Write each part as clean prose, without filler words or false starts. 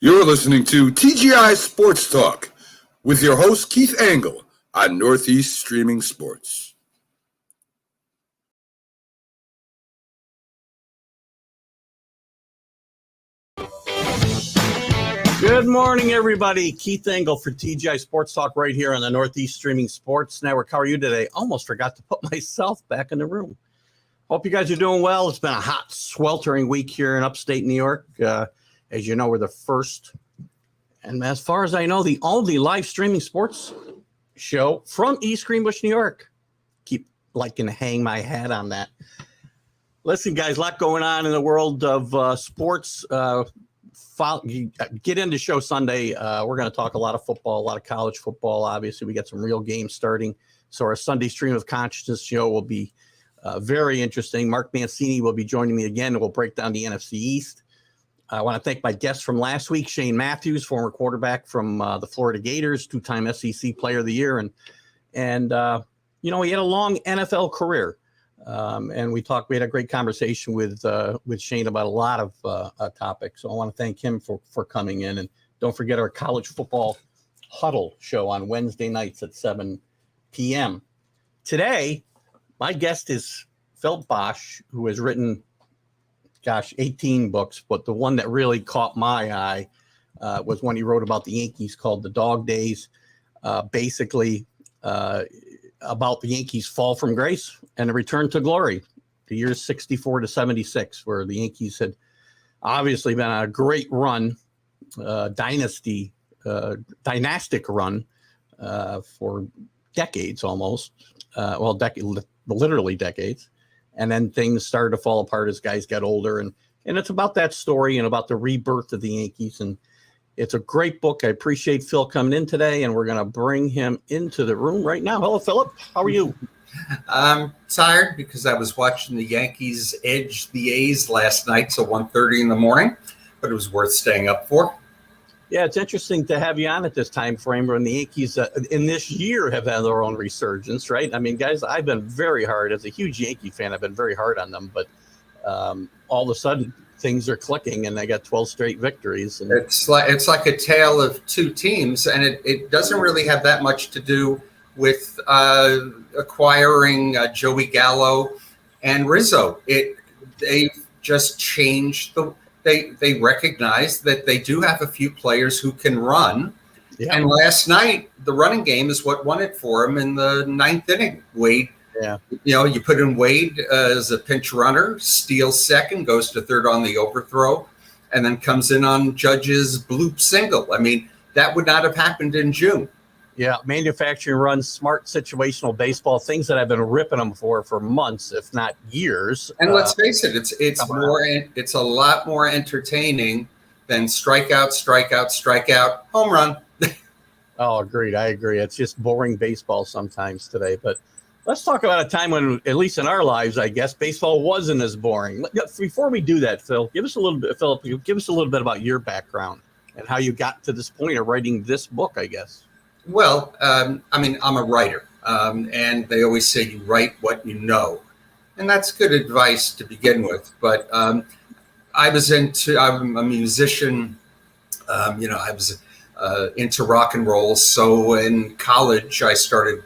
You're listening to TGI Sports Talk with your host, Keith Angle, on Northeast Streaming Sports. Good morning, everybody. Keith Angle for TGI Sports Talk right here on the Northeast Streaming Sports Network. How are you today? Almost forgot to put myself back in the room. Hope you guys are doing well. It's been a hot, sweltering week here in upstate New York. As you know, we're the first, and as far as I know, the only live streaming sports show from East Greenbush, New York. Keep liking to hang my hat on that. Listen, guys, a lot going on in the world of sports. Get into show Sunday. We're going to talk a lot of football, a lot of college football. Obviously, we got some real games starting. So our Sunday Stream of Consciousness show will be very interesting. Mark Mancini will be joining me again, and we'll break down the NFC East. I want to thank my guest from last week, Shane Matthews, former quarterback from the Florida Gators, two-time SEC Player of the Year. And he had a long NFL career. And we had a great conversation with Shane about a lot of topics. So I want to thank him for coming in. And don't forget our college football huddle show on Wednesday nights at 7 p.m. Today, my guest is Phil Bashe, who has written, 18 books. But the one that really caught my eye was when he wrote about the Yankees called The Dog Days. Basically, about the Yankees' fall from grace and a return to glory, the years 64 to 76, where the Yankees had obviously been on a great run, dynastic run for decades almost, literally decades. And then things started to fall apart as guys got older. And it's about that story and about the rebirth of the Yankees. And it's a great book. I appreciate Phil coming in today, and we're going to bring him into the room right now. Hello, Philip. How are you? I'm tired because I was watching the Yankees edge the A's last night till 1:30 in the morning, but it was worth staying up for. Yeah, it's interesting to have you on at this time frame when the Yankees in this year have had their own resurgence, right? I mean, guys, I've been very hard. As a huge Yankee fan, I've been very hard on them, but all of a sudden things are clicking and they got 12 straight victories. And it's like a tale of two teams, and it doesn't really have that much to do with acquiring Joey Gallo and Rizzo. They just changed they recognize that they do have a few players who can run. Yeah. And last night, the running game is what won it for them in the ninth inning. Wade, you put in Wade as a pinch runner, steals second, goes to third on the overthrow, and then comes in on Judge's bloop single. I mean, that would not have happened in June. Yeah, manufacturing runs, smart situational baseball, things that I've been ripping them for months, if not years. And let's face it, it's a lot more entertaining than strikeout, home run. Oh, agreed. I agree. It's just boring baseball sometimes today. But let's talk about a time when, at least in our lives, I guess, baseball wasn't as boring. Before we do that, Philip, give us a little bit about your background and how you got to this point of writing this book, I guess. Well, I'm a writer, and they always say you write what you know, and that's good advice to begin with. But I'm a musician. I was into rock and roll. So in college, I started.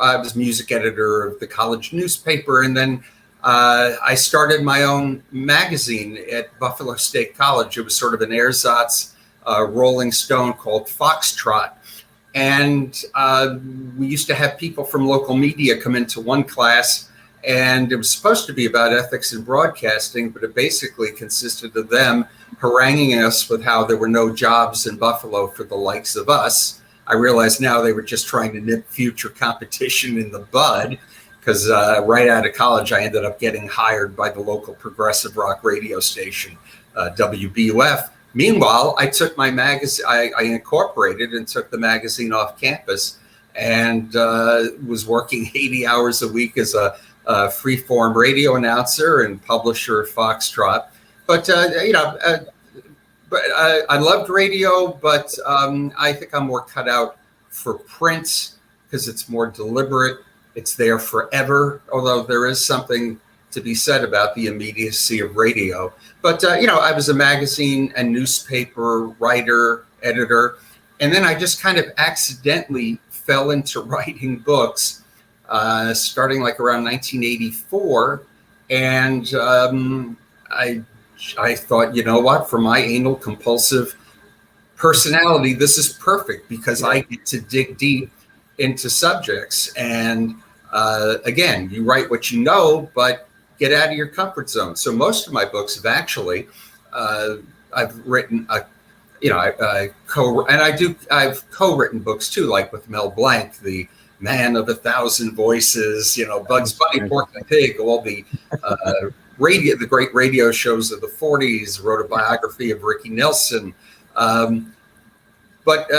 I was music editor of the college newspaper, and then I started my own magazine at Buffalo State College. It was sort of an ersatz Rolling Stone called Foxtrot. And we used to have people from local media come into one class, and it was supposed to be about ethics in broadcasting, but it basically consisted of them haranguing us with how there were no jobs in Buffalo for the likes of us. I realize now they were just trying to nip future competition in the bud, because right out of college, I ended up getting hired by the local progressive rock radio station, WBUF. Meanwhile, I took my magazine, I incorporated and took the magazine off campus, and was working 80 hours a week as a free-form radio announcer and publisher of Foxtrot. But, I loved radio, but I think I'm more cut out for print because it's more deliberate. It's there forever, although there is something to be said about the immediacy of radio. But, I was a magazine and newspaper writer, editor, and then I just kind of accidentally fell into writing books, starting like around 1984. And I thought, you know what, for my anal compulsive personality, this is perfect because I get to dig deep into subjects. And again, you write what you know, but get out of your comfort zone. So most of my books have actually, I've written, I've co-written books too, like with Mel Blanc, the Man of 1,000 Voices, Bugs Bunny, Porky Pig, all the the great radio shows of the 40s, wrote a biography of Ricky Nelson. But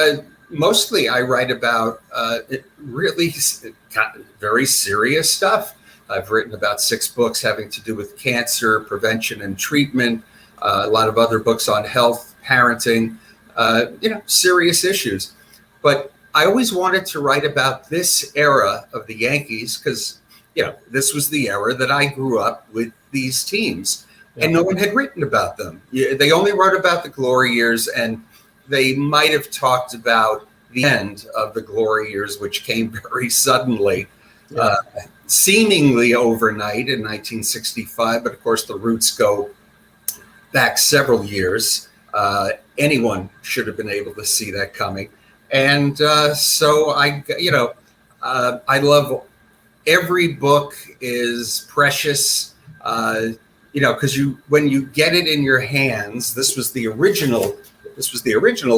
mostly I write about really very serious stuff. I've written about 6 books having to do with cancer, prevention and treatment, a lot of other books on health, parenting, serious issues. But I always wanted to write about this era of the Yankees because, this was the era that I grew up with these teams, and no one had written about them. They only wrote about the glory years, and they might have talked about the end of the glory years, which came very suddenly, seemingly overnight in 1965. But of course, the roots go back several years. Anyone should have been able to see that coming. And so I love every book is precious, because when you get it in your hands, this was the original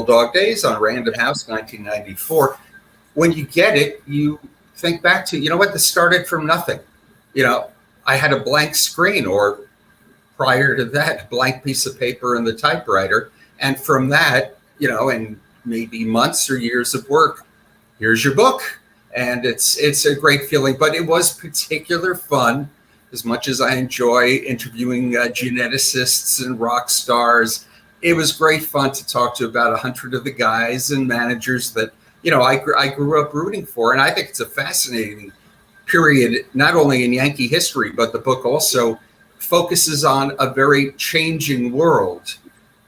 Dog Days on Random House, 1994. When you get it, you think back to, this started from nothing. I had a blank screen, or prior to that, a blank piece of paper in the typewriter. And from that, and maybe months or years of work, here's your book. And it's a great feeling, but it was particular fun. As much as I enjoy interviewing geneticists and rock stars, it was great fun to talk to about 100 of the guys and managers that, I grew up rooting for. And I think it's a fascinating period, not only in Yankee history, but the book also focuses on a very changing world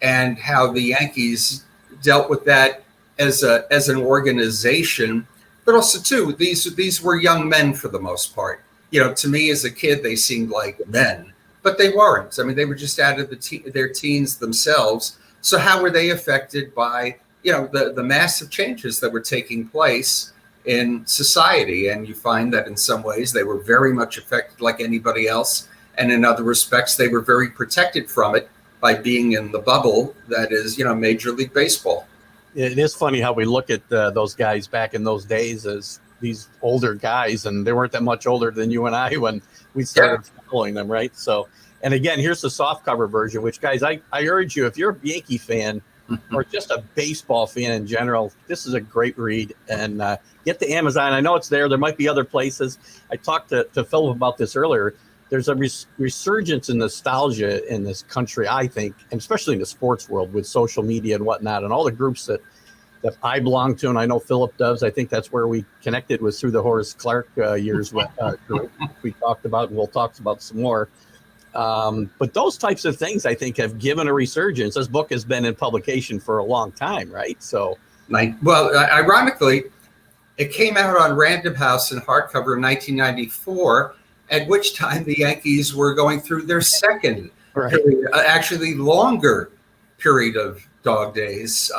and how the Yankees dealt with that as an organization. But also, too, these were young men for the most part. To me as a kid, they seemed like men, but they weren't. I mean, they were just out of their teens themselves. So how were they affected by, the massive changes that were taking place in society? And you find that in some ways they were very much affected like anybody else. And in other respects, they were very protected from it by being in the bubble that is, Major League Baseball. It is funny how we look at those guys back in those days as these older guys, and they weren't that much older than you and I when we started following them, right? So, and again, here's the softcover version, which, guys, I urge you, if you're a Yankee fan or just a baseball fan in general, this is a great read. And get to Amazon. I know it's there. There might be other places. I talked to Philip about this earlier. There's a resurgence in nostalgia in this country, I think, and especially in the sports world with social media and whatnot, and all the groups that I belong to, and I know Philip does. I think that's where we connected, was through the Horace Clarke years we talked about, and we'll talk about some more. But those types of things, I think, have given a resurgence. This book has been in publication for a long time, right? So, ironically, it came out on Random House in hardcover in 1994. At which time the Yankees were going through their second, actually longer period of dog days.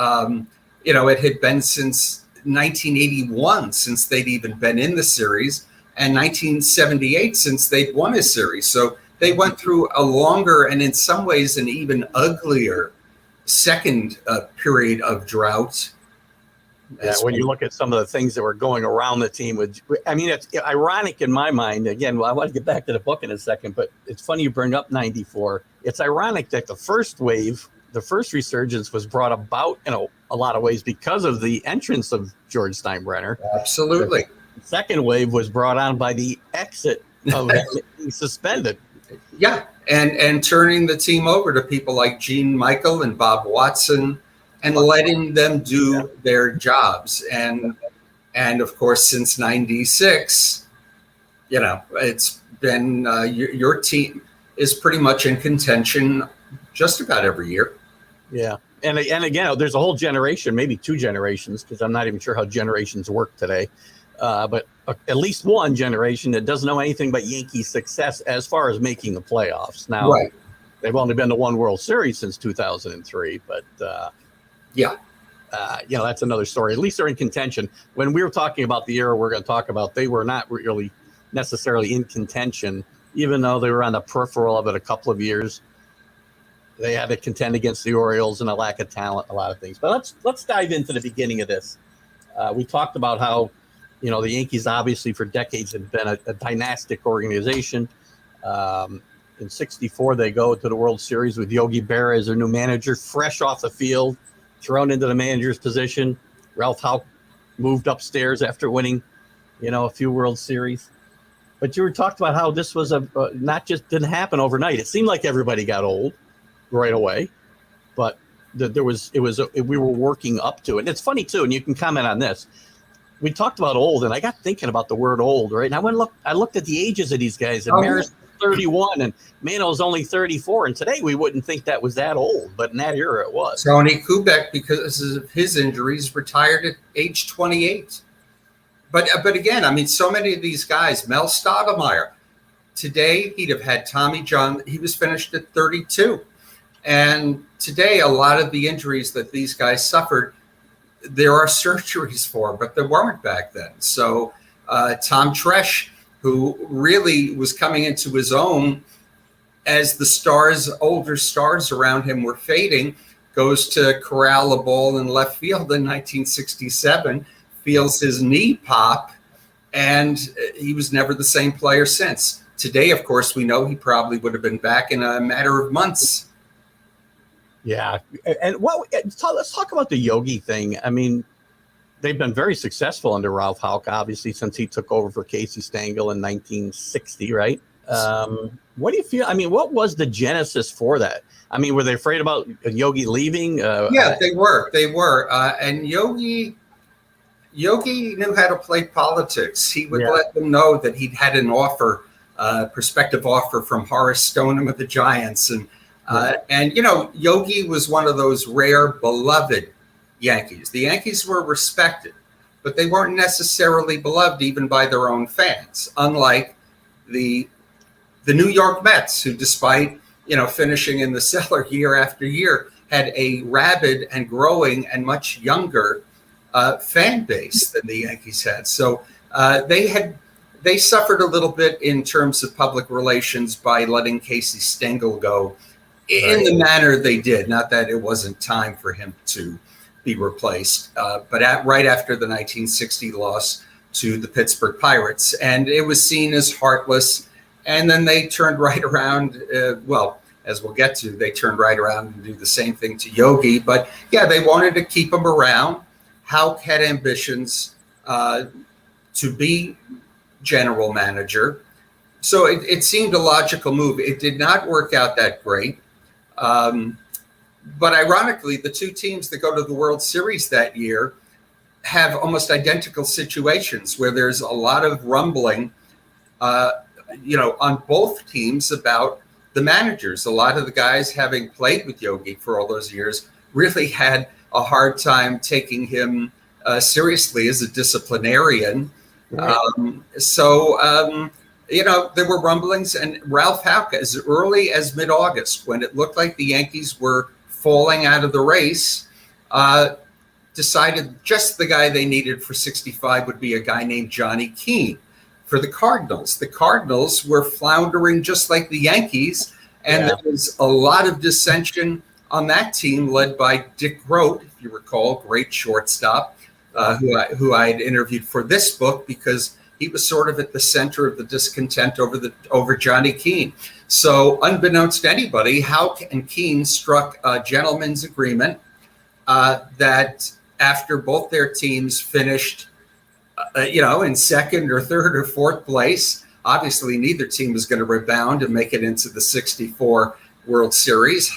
It had been since 1981 since they'd even been in the series, and 1978 since they'd won a series. So they went through a longer and in some ways an even uglier second period of drought. Yeah, when you look at some of the things that were going around the team, it's ironic in my mind. Again, I want to get back to the book in a second, but it's funny you bring up 94. It's ironic that the first wave, the first resurgence, was brought about in a lot of ways because of the entrance of George Steinbrenner. Absolutely. The second wave was brought on by the exit of being suspended. Yeah, and turning the team over to people like Gene Michael and Bob Watson, and letting them do their jobs. And of course, since 96, It's been your team is pretty much in contention just about every year. Yeah. And again, there's a whole generation, maybe two generations, because I'm not even sure how generations work today. But at least one generation that doesn't know anything but Yankee success as far as making the playoffs. Now, Right. They've only been to one World Series since 2003, but that's another story. At least they're in contention. When we were talking about the era we're going to talk about, they were not really necessarily in contention, even though they were on the peripheral of it a couple of years. They had to contend against the Orioles and a lack of talent, a lot of things. But let's dive into the beginning of this. We talked about how, the Yankees obviously for decades have been a dynastic organization. In 64, they go to the World Series with Yogi Berra as their new manager, fresh off the field, thrown into the manager's position. Ralph Houck moved upstairs after winning, a few World Series. But you were talked about how this was not just didn't happen overnight. It seemed like everybody got old right away, but we were working up to it. And it's funny too, and you can comment on this. We talked about old, and I got thinking about the word old, right? And I looked at the ages of these guys, and Maris 31 and Mano's only 34, and today we wouldn't think that was that old, but in that era it was. Tony Kubek, because of his injuries, retired at age 28. But again, so many of these guys, Mel Stottlemyre, today he'd have had Tommy John. He was finished at 32. And today, a lot of the injuries that these guys suffered, there are surgeries for, but there weren't back then. So Tom Tresh, who really was coming into his own as the older stars around him were fading, goes to corral a ball in left field in 1967, feels his knee pop, and he was never the same player since. Today, of course, we know he probably would have been back in a matter of months. Yeah. And let's talk about the Yogi thing. They've been very successful under Ralph Houck, obviously, since he took over for Casey Stengel in 1960, right? What do you feel? What was the genesis for that? Were they afraid about Yogi leaving? Yeah, they were. And Yogi knew how to play politics. He would let them know that he'd had an offer, prospective offer from Horace Stoneham of the Giants. And Yogi was one of those rare, beloved Yankees. The Yankees were respected, but they weren't necessarily beloved even by their own fans, unlike the New York Mets, who, despite finishing in the cellar year after year, had a rabid and growing and much younger fan base than the Yankees had. So they suffered a little bit in terms of public relations by letting Casey Stengel go in the manner they did. Not that it wasn't time for him to be replaced, but right after the 1960 loss to the Pittsburgh Pirates, and it was seen as heartless. And then they turned right around. As we'll get to, they turned right around and do the same thing to Yogi. But yeah, they wanted to keep him around. Houck had ambitions to be general manager, so it seemed a logical move. It did not work out that great. But ironically, the two teams that go to the World Series that year have almost identical situations where there's a lot of rumbling, on both teams about the managers. A lot of the guys, having played with Yogi for all those years, really had a hard time taking him seriously as a disciplinarian. Right. There were rumblings, and Ralph Houck, as early as mid-August, when it looked like the Yankees were falling out of the race, decided just the guy they needed for 65 would be a guy named Johnny Keane for the Cardinals. The Cardinals were floundering just like the Yankees, and there was a lot of dissension on that team, led by Dick Groat, if you recall, great shortstop, who I had interviewed for this book because he was sort of at the center of the discontent over Johnny Keane. So unbeknownst to anybody, Houck and Keane struck a gentleman's agreement that after both their teams finished, in second or third or fourth place, obviously neither team was going to rebound and make it into the 64 World Series.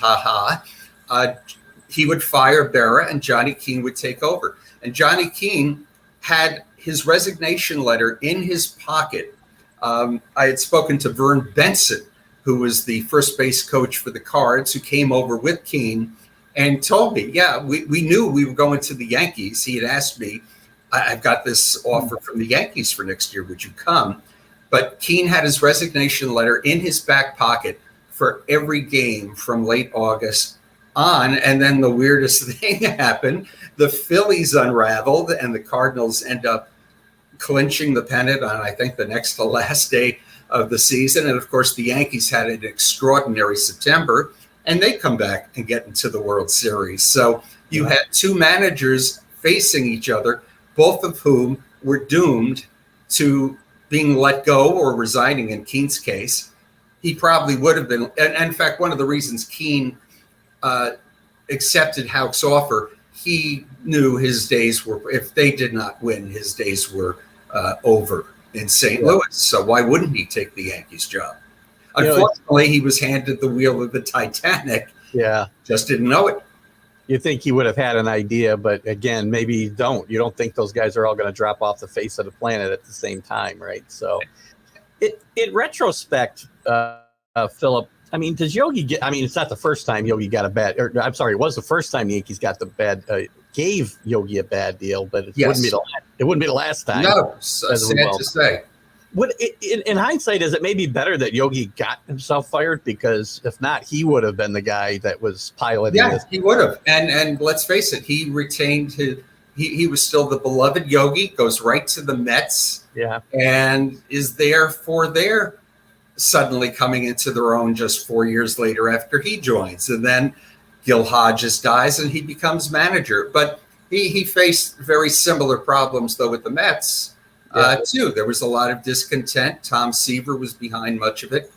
He would fire Berra and Johnny Keane would take over. And Johnny Keane had his resignation letter in his pocket I had spoken to Vern Benson, who was the first base coach for the Cards, who came over with Keene and told me, yeah, we knew we were going to the Yankees. He had asked me, I've got this offer from the Yankees for next year. Would you come? But Keene had his resignation letter in his back pocket for every game from late August on. And then the weirdest thing happened. The Phillies unraveled and the Cardinals end up clinching the pennant on, I think, the next to last day of the season. And of course, the Yankees had an extraordinary September, and they come back and get into the World Series. So you had two managers facing each other, both of whom were doomed to being let go or resigning. In Keene's case, he probably would have been. And in fact, one of the reasons Keene accepted Houck's offer, he knew his days were, if they did not win, his days were over in St. Louis. So why wouldn't he take the Yankees job? Unfortunately, he was handed the wheel of the Titanic. Yeah. Just didn't know it. You think he would have had an idea, but again, maybe you don't. You don't think those guys are all going to drop off the face of the planet at the same time, right? So, in retrospect, Philip, I mean, does Yogi get? I mean, it's not the first time Yogi got a bad. Or I'm sorry, it was the first time the Yankees got the bad. Gave Yogi a bad deal, but it wouldn't be the last time. No, sad to say. In hindsight, is it maybe better that Yogi got himself fired? Because if not, he would have been the guy that was piloting this. He would have. And let's face it, he retained his. He was still the beloved Yogi. Goes right to the Mets. Yeah, and is there for their suddenly coming into their own just 4 years later after he joins, and then Gil Hodges dies and he becomes manager. But he faced very similar problems though with the Mets. Too. There was a lot of discontent. Tom Seaver was behind much of it.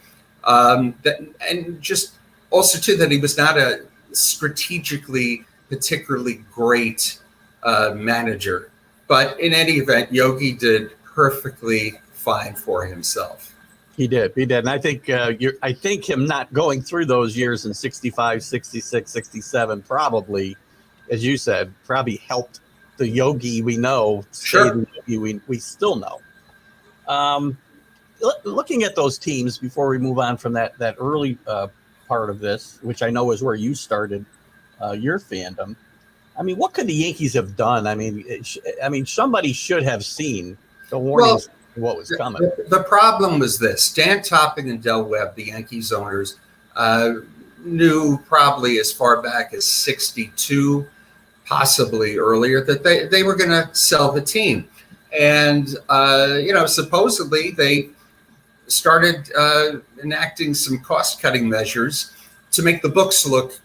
And just also, too, that he was not a strategically particularly great manager. But in any event, Yogi did perfectly fine for himself. He did. And I think I think him not going through those years in 65, 66, 67 probably, as you said, probably helped the Yogi we know, sure. The Yogi we still know. Looking at those teams before we move on from that early part of this, which I know is where you started your fandom. I mean, what could the Yankees have done? I mean, somebody should have seen the warnings. What was coming. The problem was this: Dan Topping and Del Webb, the Yankees owners, knew probably as far back as 62. Possibly earlier, that they were going to sell the team. And, supposedly they started enacting some cost-cutting measures to make the books look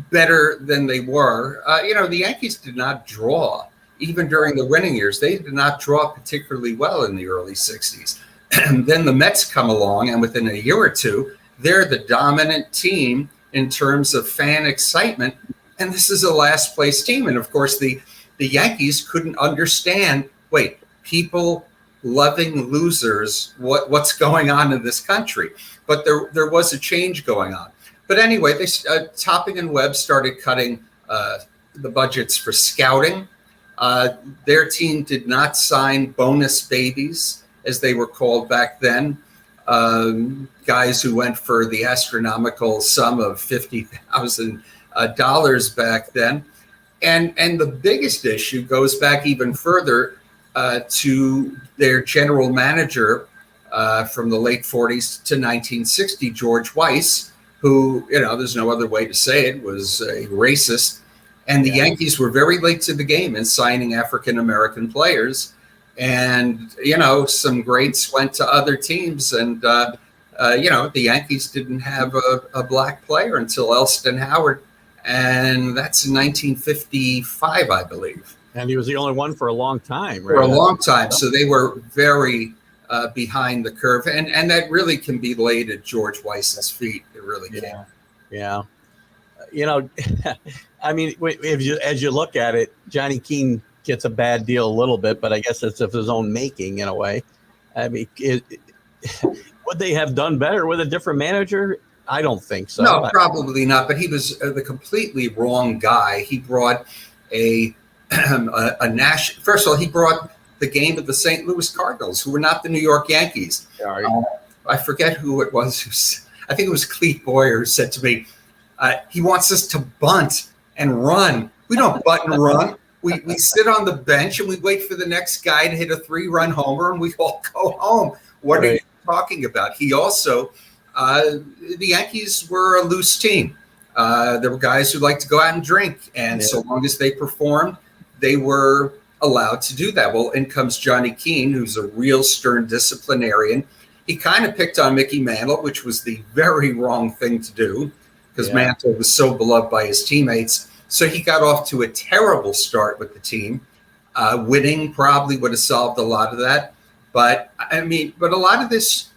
better than they were. The Yankees did not draw, even during the winning years. They did not draw particularly well in the early 60s. And then the Mets come along, and within a year or two, they're the dominant team in terms of fan excitement. And this is a last place team. And of course, the Yankees couldn't understand, people loving losers, what's going on in this country. But there was a change going on. But anyway, Topping and Webb started cutting the budgets for scouting. Their team did not sign bonus babies, as they were called back then. Guys who went for the astronomical sum of $50,000 back then. And the biggest issue goes back even further to their general manager from the late 40s to 1960, George Weiss, who, there's no other way to say it, was a racist. And the Yankees were very late to the game in signing African-American players. And, some greats went to other teams. And, the Yankees didn't have a black player until Elston Howard. And that's in 1955, I believe. And he was the only one for a long time, right? For a long time. So they were very behind the curve. And that really can be laid at George Weiss's feet. It really can. Yeah. I mean, as you look at it, Johnny Keene gets a bad deal a little bit, but I guess it's of his own making in a way. I mean, would they have done better with a different manager? I don't think so. No, probably not. But he was the completely wrong guy. He brought a national. First of all, he brought the game of the St. Louis Cardinals, who were not the New York Yankees. I forget who it was. I think it was Clete Boyer who said to me, he wants us to bunt and run. We don't bunt and run. We sit on the bench and we wait for the next guy to hit a 3-run homer and we all go home. What are you talking about? He also, the Yankees were a loose team. There were guys who liked to go out and drink. And so long as they performed, they were allowed to do that. Well, in comes Johnny Keane, who's a real stern disciplinarian. He kind of picked on Mickey Mantle, which was the very wrong thing to do because Mantle was so beloved by his teammates. So he got off to a terrible start with the team. Winning probably would have solved a lot of that. But a lot of this,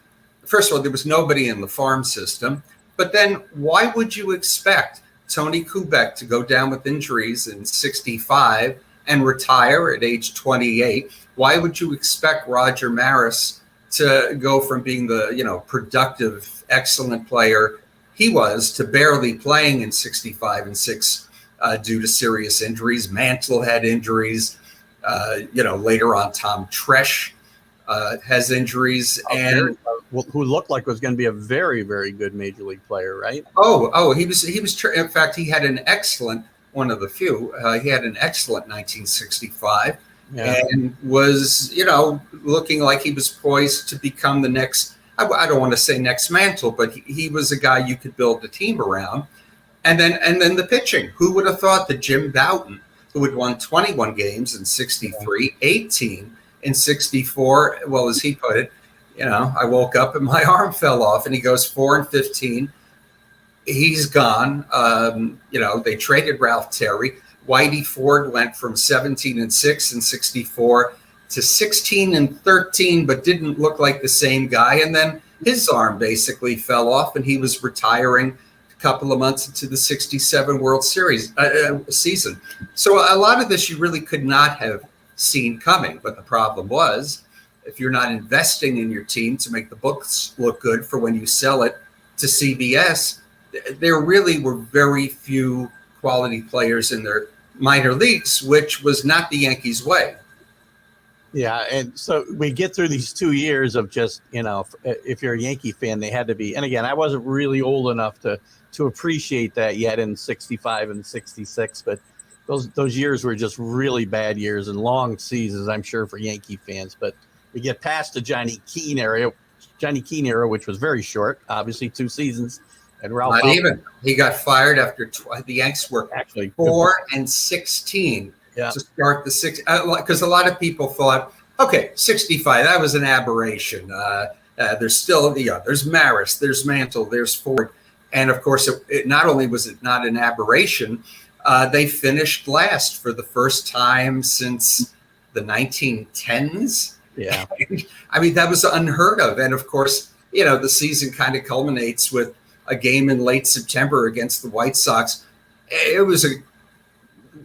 first of all, there was nobody in the farm system. But then why would you expect Tony Kubek to go down with injuries in 65 and retire at age 28? Why would you expect Roger Maris to go from being the, productive, excellent player he was to barely playing in 65 and 6 due to serious injuries? Mantle had injuries. Later on, Tom Tresh has injuries, and who looked like was going to be a very, very good major league player, right? He was. In fact, he had an excellent, one of the few. He had an excellent 1965, and was looking like he was poised to become the next. I don't want to say next Mantle, but he was a guy you could build a team around. And then the pitching. Who would have thought that Jim Bouton, who had won 21 games in 63, 18 in 64, well, as he put it, I woke up and my arm fell off, and he goes 4-15. He's gone. They traded Ralph Terry. Whitey Ford went from 17-6 in 64 to 16-13, but didn't look like the same guy. And then his arm basically fell off, and he was retiring a couple of months into the 67 World Series season. So a lot of this you really could not have seen coming. But the problem was, if you're not investing in your team to make the books look good for when you sell it to CBS, there really were very few quality players in their minor leagues, which was not the Yankees' way. Yeah, and so we get through these 2 years of just, if you're a Yankee fan, they had to be. And again, I wasn't really old enough to appreciate that yet in 65 and 66, but those years were just really bad years and long seasons, I'm sure, for Yankee fans. But we get past the Johnny Keane era, which was very short, obviously 2 seasons. And Ralph not even. He got fired after the Yanks were actually 4-16 to start the 6. Because a lot of people thought, okay, 65, that was an aberration. There's still there's Maris, there's Mantle, there's Ford, and of course, it not only was it not an aberration, they finished last for the first time since the 1910s. Yeah, that was unheard of, and of course, the season kind of culminates with a game in late September against the White Sox. It was a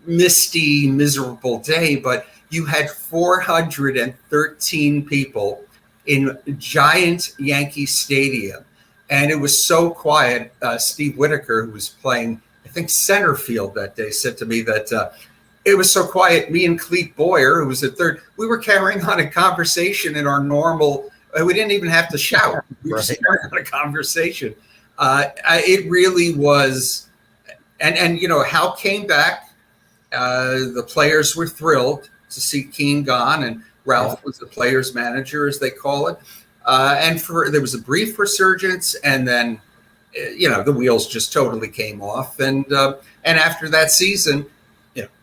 misty, miserable day, but you had 413 people in giant Yankee Stadium, and it was so quiet. Steve Whitaker, who was playing, I think, center field that day, said to me that it was so quiet. Me and Clete Boyer, who was at third, we were carrying on a conversation in our normal. We didn't even have to shout. We were just carrying on a conversation. It really was, and Hal came back. The players were thrilled to see Keane gone, and Ralph was the players' manager, as they call it. And there was a brief resurgence, and then the wheels just totally came off. And after that season,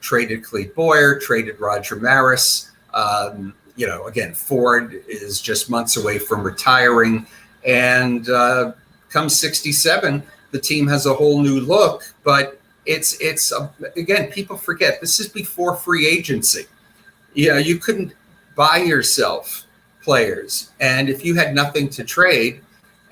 traded Clete Boyer, traded Roger Maris. Again, Ford is just months away from retiring, and come 67, the team has a whole new look. But it's again, people forget this is before free agency. You couldn't buy yourself players, and if you had nothing to trade,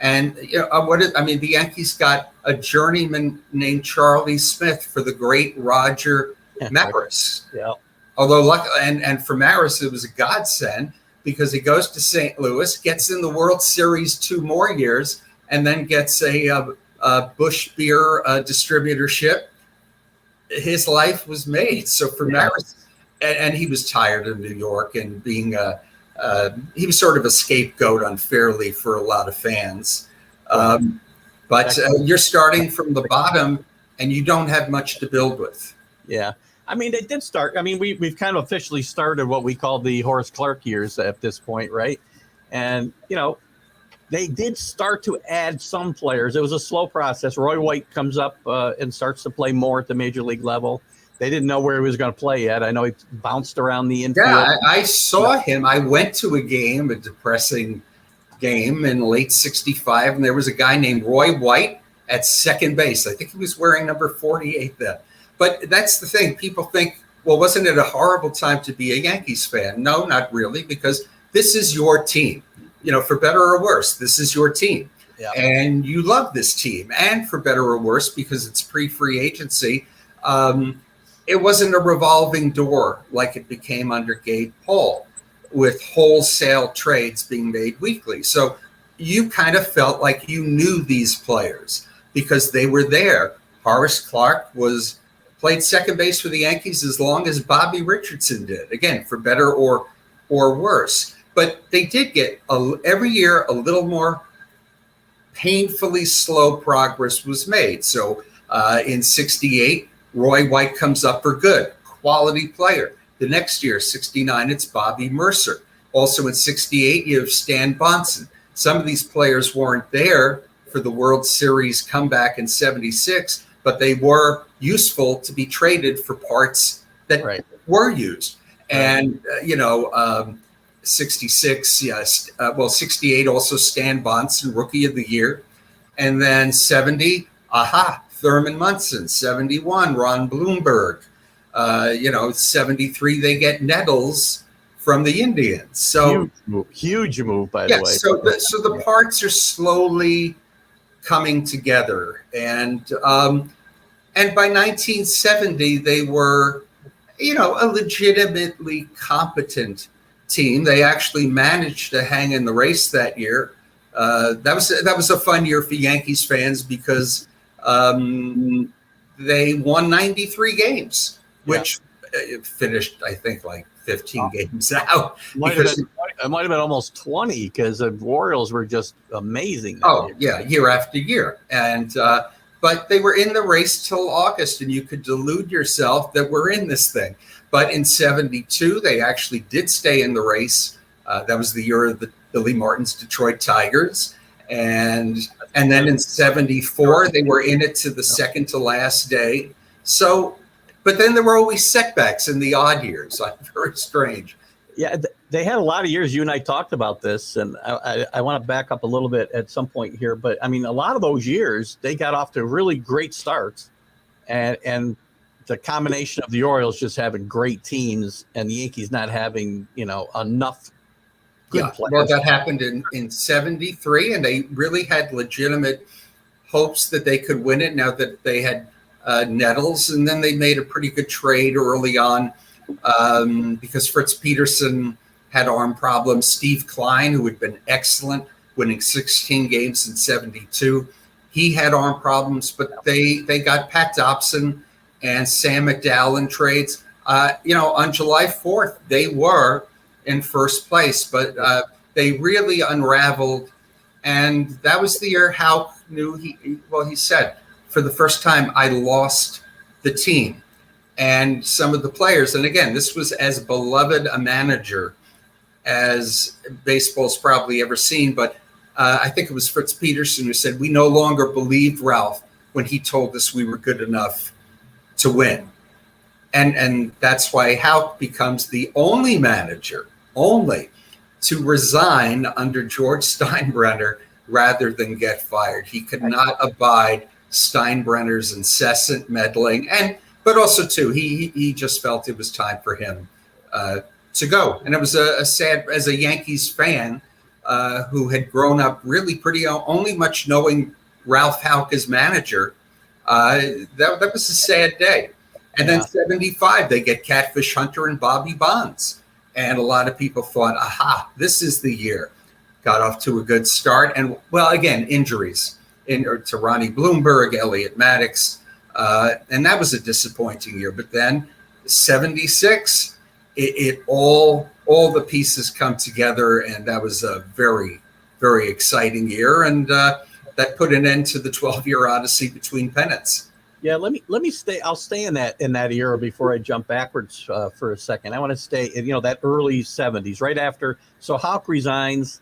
and the Yankees got a journeyman named Charlie Smith for the great Roger Maris. Yeah. Although and for Maris it was a godsend because he goes to St. Louis, gets in the World Series 2 more years, and then gets a Busch beer distributorship. His life was made. So for Maris, and he was tired of New York and being he was sort of a scapegoat unfairly for a lot of fans. But you're starting from the bottom, and you don't have much to build with. Yeah. I mean, they did start. I mean, we've kind of officially started what we call the Horace Clarke years at this point, right? And, they did start to add some players. It was a slow process. Roy White comes up and starts to play more at the major league level. They didn't know where he was going to play yet. I know he bounced around the infield. Yeah, I saw him. I went to a depressing game in late '65, and there was a guy named Roy White at second base. I think he was wearing number 48 then. But that's the thing. People think, well, wasn't it a horrible time to be a Yankees fan? No, not really, because this is your team. For better or worse, this is your team. Yeah. And you love this team. And for better or worse, because it's pre-free agency, it wasn't a revolving door like it became under Gabe Paul, with wholesale trades being made weekly. So you kind of felt like you knew these players because they were there. Horace Clarke played second base for the Yankees as long as Bobby Richardson did, again, for better or worse. But they did get every year a little more painfully slow progress was made. So in '68, Roy White comes up for good, quality player. The next year, '69, it's Bobby Mercer. Also in '68, you have Stan Bonson. Some of these players weren't there for the World Series comeback in '76, but they were useful to be traded for parts that were used. And, 66, yes. 68, also Stan Bonson, Rookie of the Year. And then 70, Thurman Munson. 71, Ron Blomberg. 73, they get Nettles from the Indians. So huge move, by the way. So the parts are slowly coming together. And by 1970, they were, a legitimately competent team. They actually managed to hang in the race that year. That was a fun year for Yankees fans because they won 93 games, which finished, I think, like 15 games out. It might have been almost 20 because the Orioles were just amazing. Year after year. And but they were in the race till August, and you could delude yourself that we're in this thing. But in '72, they actually did stay in the race. That was the year of the Billy Martin's Detroit Tigers. And then in '74, they were in it to the second to last day. So, but then there were always setbacks in the odd years. Very strange. Yeah, they had a lot of years. You and I talked about this, and I want to back up a little bit at some point here. But I mean, a lot of those years, they got off to really great starts, and the combination of the Orioles just having great teams and the Yankees not having, enough good players. Well, that happened in '73, and they really had legitimate hopes that they could win it now that they had Nettles, and then they made a pretty good trade early on. Because Fritz Peterson had arm problems. Steve Klein, who had been excellent, winning 16 games in '72, he had arm problems, but they got Pat Dobson and Sam McDowell in trades. On July 4th, they were in first place, but they really unraveled. And that was the year Houck knew he said, for the first time, I lost the team. And some of the players, and again, this was as beloved a manager as baseball's probably ever seen. But I think it was Fritz Peterson who said, we no longer believed Ralph when he told us we were good enough to win. And that's why Houck becomes the only manager, to resign under George Steinbrenner rather than get fired. He could not abide Steinbrenner's incessant meddling. But also, too, he just felt it was time for him to go. And it was a sad, as a Yankees fan who had grown up really pretty only much knowing Ralph Houck as manager, that was a sad day. And then '75, they get Catfish Hunter and Bobby Bonds. And a lot of people thought, this is the year. Got off to a good start. And, well, again, injuries to Ronnie Blomberg, Elliot Maddox. And that was a disappointing year. But then '76, it all the pieces come together, and that was a very, very exciting year, and that put an end to the 12-year odyssey between pennants. Yeah, let me stay. I'll stay in that era before I jump backwards for a second. I want to stay in that early 70s, right after. So Houck resigns.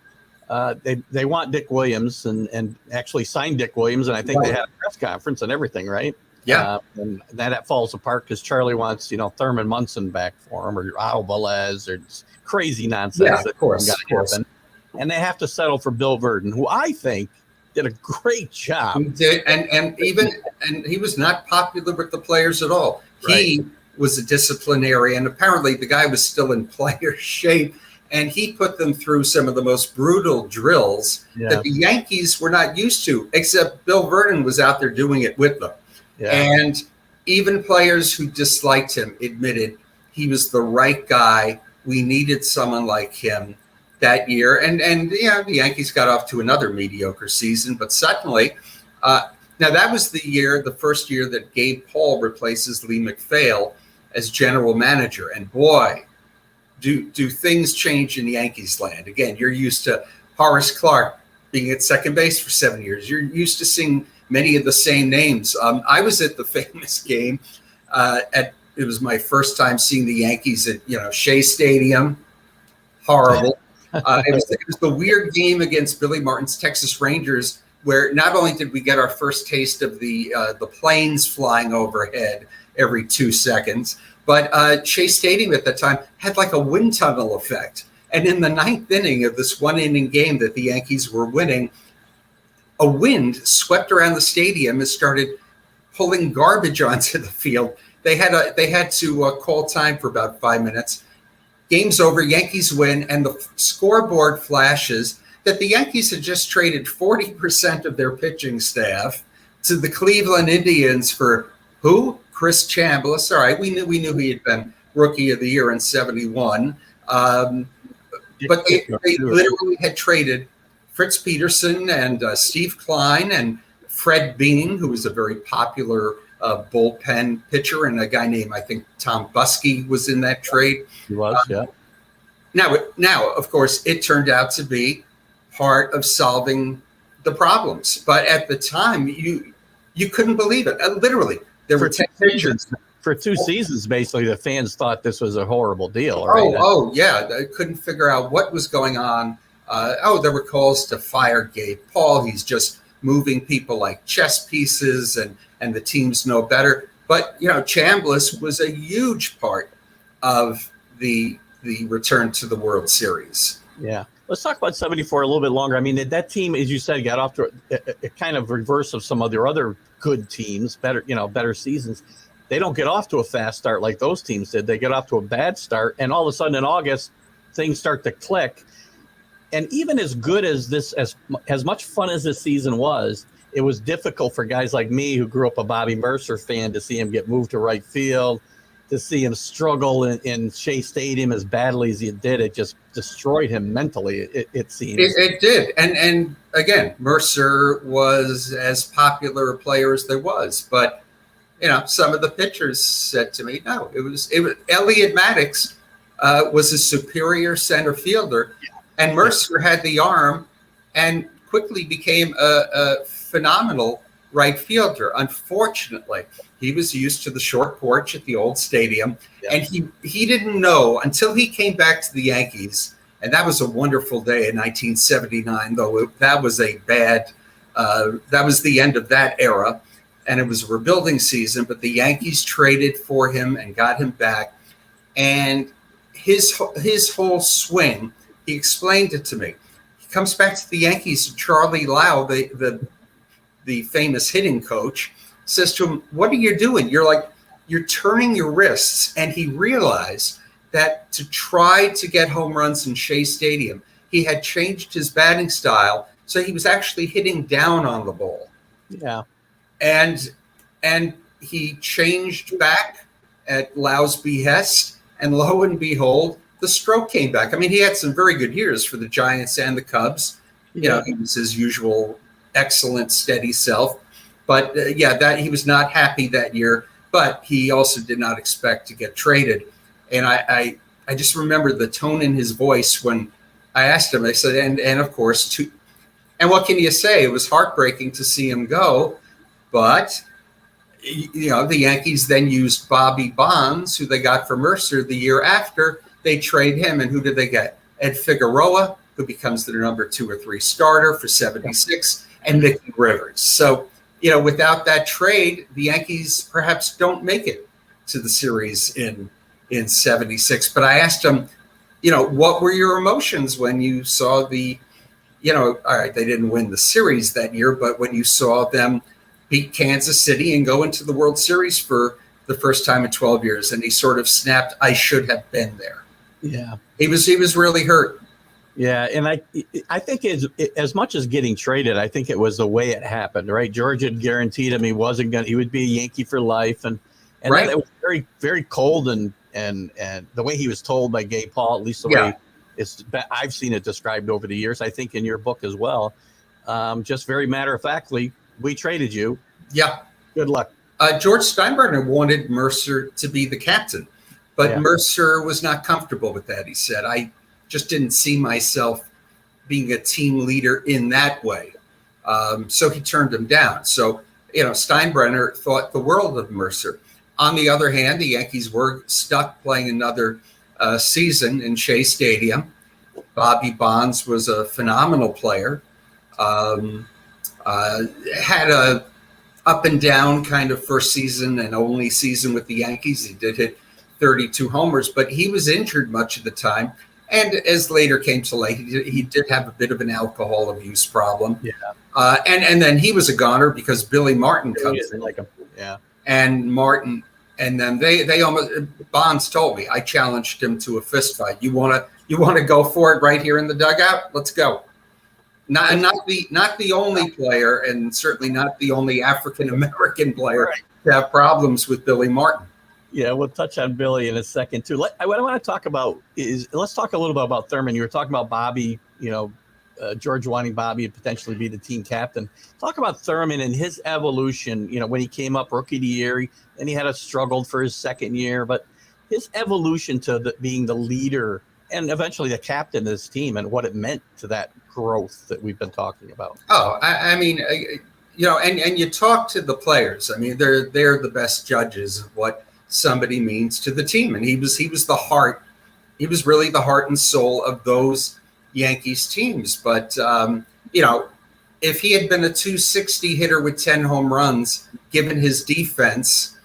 They want Dick Williams and actually signed Dick Williams, and I think they had a press conference and everything, right? Yeah. And that falls apart because Charlie wants Thurman Munson back for him, or Al Velez, or crazy nonsense. Yeah, of course. Happen. And they have to settle for Bill Verdon, who I think did a great job. He did, and he was not popular with the players at all. Right. He was a disciplinarian. Apparently, the guy was still in player shape, and he put them through some of the most brutal drills that the Yankees were not used to, except Bill Verdon was out there doing it with them. Yeah. And even players who disliked him admitted he was the right guy. We needed someone like him that year. And the Yankees got off to another mediocre season, but suddenly, now that was the first year that Gabe Paul replaces Lee McPhail as general manager. And boy, do things change in Yankees land. Again, you're used to Horace Clarke being at second base for 7 years. You're used to seeing many of the same names. I was at the famous game. It was my first time seeing the Yankees at Shea Stadium. Horrible. It was the weird game against Billy Martin's Texas Rangers, where not only did we get our first taste of the planes flying overhead every 2 seconds, but Shea Stadium at that time had like a wind tunnel effect. And in the 9th inning of this 1-inning game that the Yankees were winning, a wind swept around the stadium and started pulling garbage onto the field. They had to call time for about 5 minutes. Game's over, Yankees win, and the scoreboard flashes that the Yankees had just traded 40% of their pitching staff to the Cleveland Indians for who? Chris Chambliss. All right, we knew he had been Rookie of the Year in '71, but they literally had traded Fritz Peterson and Steve Klein and Fred Bean, who was a very popular bullpen pitcher, and a guy named, I think, Tom Buskey was in that trade. He was, yeah. Now, of course, it turned out to be part of solving the problems. But at the time, you couldn't believe it. Literally, there were 10 pitchers. For 2 seasons, basically, the fans thought this was a horrible deal. Right? Oh, yeah. They couldn't figure out what was going on. There were calls to fire Gabe Paul. He's just moving people like chess pieces, and the teams know better. But, Chambliss was a huge part of the return to the World Series. Yeah. Let's talk about 74 a little bit longer. I mean, that team, as you said, got off to a kind of reverse of some of their other good teams, better seasons. They don't get off to a fast start like those teams did. They get off to a bad start, and all of a sudden in August, things start to click. And even as good as this, as much fun as this season was, it was difficult for guys like me who grew up a Bobby Mercer fan to see him get moved to right field, to see him struggle in Shea Stadium as badly as he did. It just destroyed him mentally, it seems. It did. And again, Mercer was as popular a player as there was. But, some of the pitchers said to me, no, it was Elliot Maddox was a superior center fielder. And Mercer had the arm and quickly became a phenomenal right fielder. Unfortunately, he was used to the short porch at the old stadium, and he didn't know until he came back to the Yankees. And that was a wonderful day in 1979, though that was a bad, that was the end of that era. And it was a rebuilding season, but the Yankees traded for him and got him back. And his whole swing, he explained it to me. He comes back to the Yankees, and Charlie Lau, the famous hitting coach, says to him, "What are you doing? You're turning your wrists." And he realized that to try to get home runs in Shea Stadium, he had changed his batting style, so he was actually hitting down on the ball. Yeah. And he changed back at Lau's behest, and lo and behold, the stroke came back. I mean, he had some very good years for the Giants and the Cubs. He was his usual excellent, steady self. But that he was not happy that year. But he also did not expect to get traded. And I I just remember the tone in his voice when I asked him. I said, and of course, and what can you say? It was heartbreaking to see him go, but the Yankees then used Bobby Bonds, who they got for Mercer the year after. They trade him, and who did they get? Ed Figueroa, who becomes their number 2 or 3 starter for 76, and Mickey Rivers. So, without that trade, the Yankees perhaps don't make it to the series in 76. But I asked him, what were your emotions when you saw all right, they didn't win the series that year, but when you saw them beat Kansas City and go into the World Series for the first time in 12 years. And he sort of snapped, I should have been there. Yeah. He was really hurt. Yeah. And I think as much as getting traded, I think it was the way it happened, right? George had guaranteed him he would be a Yankee for life. And right. Then it was very, very cold and the way he was told by Gay Paul, at least the way I've seen it described over the years, I think in your book as well, just very matter-of-factly, we traded you. Yeah. Good luck. George Steinbrenner wanted Mercer to be the captain, but Mercer was not comfortable with that. He said, I just didn't see myself being a team leader in that way. So he turned him down. So, Steinbrenner thought the world of Mercer. On the other hand, the Yankees were stuck playing another season in Shea Stadium. Bobby Bonds was a phenomenal player. Had a up and down kind of first season and only season with the Yankees. He did hit 32 homers, but he was injured much of the time. And as later came to light, he did have a bit of an alcohol abuse problem. Yeah. And then he was a goner because Billy Martin comes in. Like him. Yeah. And Martin, and then they almost, Bonds told me, I challenged him to a fist fight. You want to go for it right here in the dugout? Let's go. Not the only player, and certainly not the only African American player to have problems with Billy Martin. Yeah, we'll touch on Billy in a second too. What I want to talk about is, let's talk a little bit about Thurman. You were talking about Bobby, George wanting Bobby to potentially be the team captain. Talk about Thurman and his evolution. When he came up rookie of the year, and he had a struggled for his second year, but his evolution to being the leader and eventually the captain of this team, and what it meant to that growth that we've been talking about. Oh, I mean, and you talk to the players. I mean, they're the best judges of what somebody means to the team, and he was the heart. He was really the heart and soul of those Yankees teams. But if he had been a 260 hitter with 10 home runs, given his defense,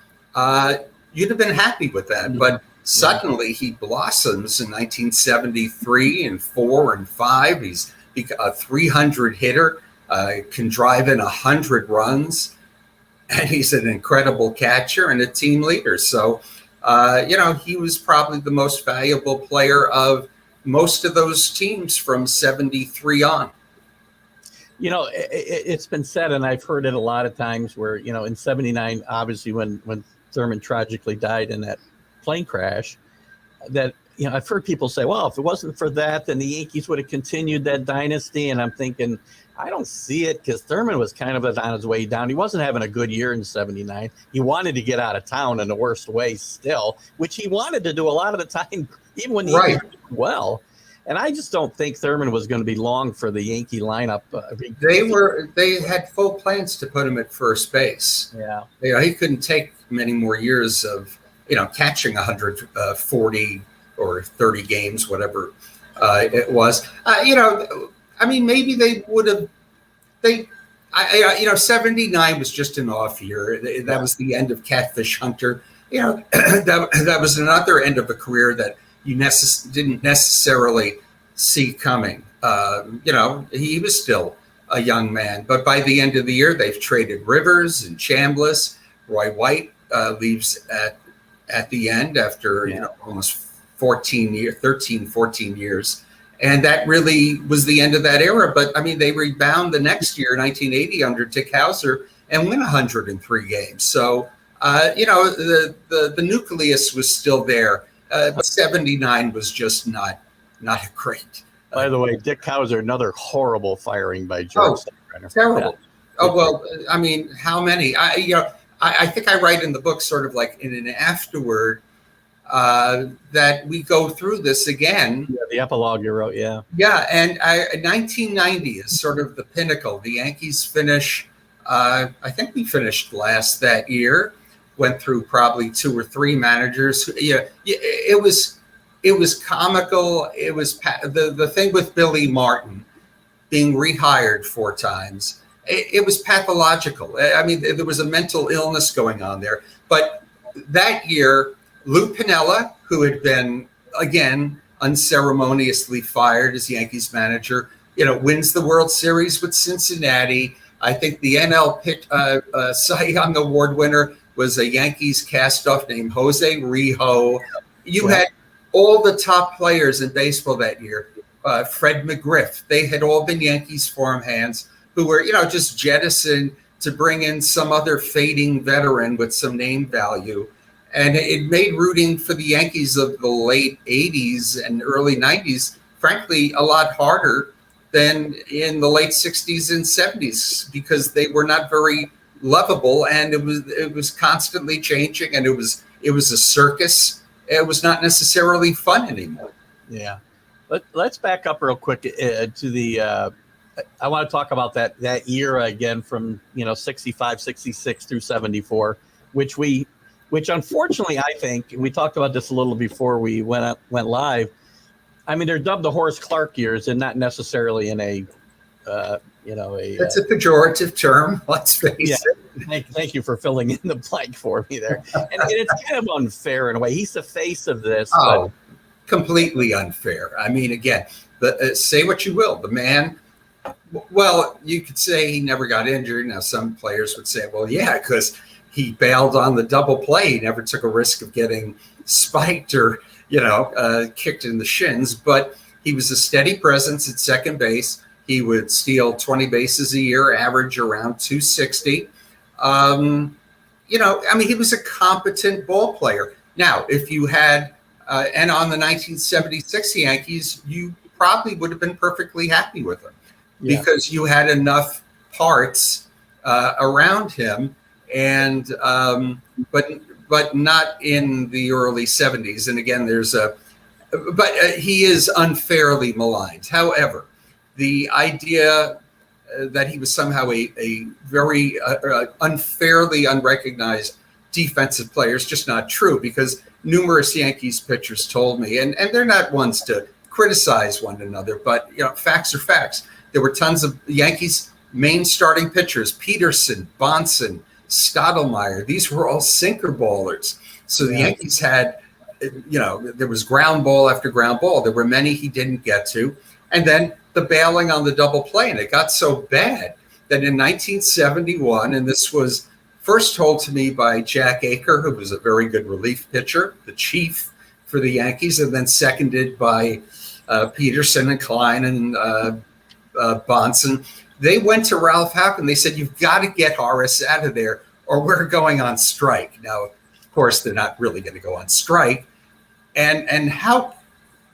you'd have been happy with that. But suddenly he blossoms in 1973 and 4 and 5. He's a 300 hitter, can drive in 100 runs, and he's an incredible catcher and a team leader. So, he was probably the most valuable player of most of those teams from 73 on. It's been said, and I've heard it a lot of times, where, in 79, obviously when Thurman tragically died in that plane crash, that, I've heard people say, well, if it wasn't for that, then the Yankees would have continued that dynasty. And I'm thinking, I don't see it, because Thurman was kind of on his way down. He wasn't having a good year in 79. He wanted to get out of town in the worst way still, which he wanted to do a lot of the time, even when he did well. And I just don't think Thurman was going to be long for the Yankee lineup. They had full plans to put him at first base. Yeah. He couldn't take many more years of, catching 140 or 30 games, whatever it was. Maybe they would have. 79 was just an off year. That was the end of Catfish Hunter. That was another end of a career that you didn't necessarily see coming. He was still a young man, but by the end of the year, they've traded Rivers and Chambliss. Roy White leaves at the end after almost 13, 14 years. And that really was the end of that era. But, they rebound the next year, 1980, under Dick Hauser, and win 103 games. So, the nucleus was still there. 79 was just not great. By the way, Dick Hauser, another horrible firing by George Steinbrenner. Terrible. Yeah. Oh, well, how many? I think I write in the book sort of like in an afterword. that we go through this again. Yeah, the epilogue you wrote, yeah. Yeah, and 1990 is sort of the pinnacle. The Yankees finish, I think we finished last that year, went through probably 2 or 3 managers. Yeah, it was comical. It was the thing with Billy Martin being rehired 4 times. It was pathological. I mean, there was a mental illness going on there. But that year, Lou Piniella, who had been, again, unceremoniously fired as Yankees manager, wins the World Series with Cincinnati. I think the NL Cy Young Award winner was a Yankees cast-off named Jose Rijo. You had all the top players in baseball that year. Fred McGriff, they had all been Yankees farmhands who were, just jettisoned to bring in some other fading veteran with some name value. And it made rooting for the Yankees of the late 80s and early 90s, frankly, a lot harder than in the late 60s and 70s because they were not very lovable, and it was constantly changing, and it was a circus. It was not necessarily fun anymore. Yeah. Let's back up real quick to the I want to talk about that era again from 65, 66 through 74, which unfortunately I think, and we talked about this a little before we went live. I mean, they're dubbed the Horace Clarke years, and not necessarily in a That's a pejorative term. Let's face it. Thank you for filling in the blank for me there. And it's kind of unfair in a way. He's the face of this. Oh, completely unfair. I mean, again, say what you will. The man, well, you could say he never got injured. Now, some players would say, well, yeah, because he bailed on the double play. He never took a risk of getting spiked or, kicked in the shins. But he was a steady presence at second base. He would steal 20 bases a year, average around 260. I mean, he was a competent ball player. Now, if you had, and on the 1976 Yankees, you probably would have been perfectly happy with him because you had enough parts around him, and but not in the early 70s. And again, but he is unfairly maligned. However, the idea that he was somehow a very unfairly unrecognized defensive player is just not true, because numerous Yankees pitchers told me, and they're not ones to criticize one another, but facts are facts. There were tons of Yankees main starting pitchers: Peterson, Bonson, Stottlemyre. These were all sinker ballers. So the Yankees had, there was ground ball after ground ball. There were many he didn't get to. And then the bailing on the double play. And it got so bad that in 1971, and this was first told to me by Jack Aker, who was a very good relief pitcher, the chief for the Yankees, and then seconded by Peterson and Klein and Bonson. They went to Ralph Houck and they said, you've got to get Horace out of there or we're going on strike. Now, of course, they're not really going to go on strike. And Houck